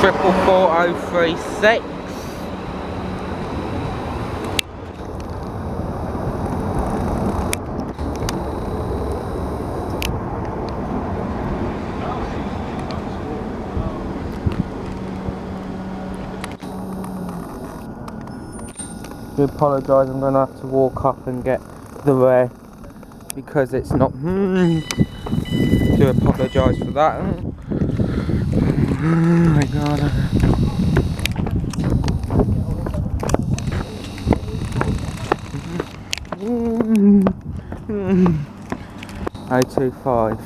44036. I apologise, I'm going to have to walk up and get the ray because it's not. Do apologise for that. Oh my god. 025.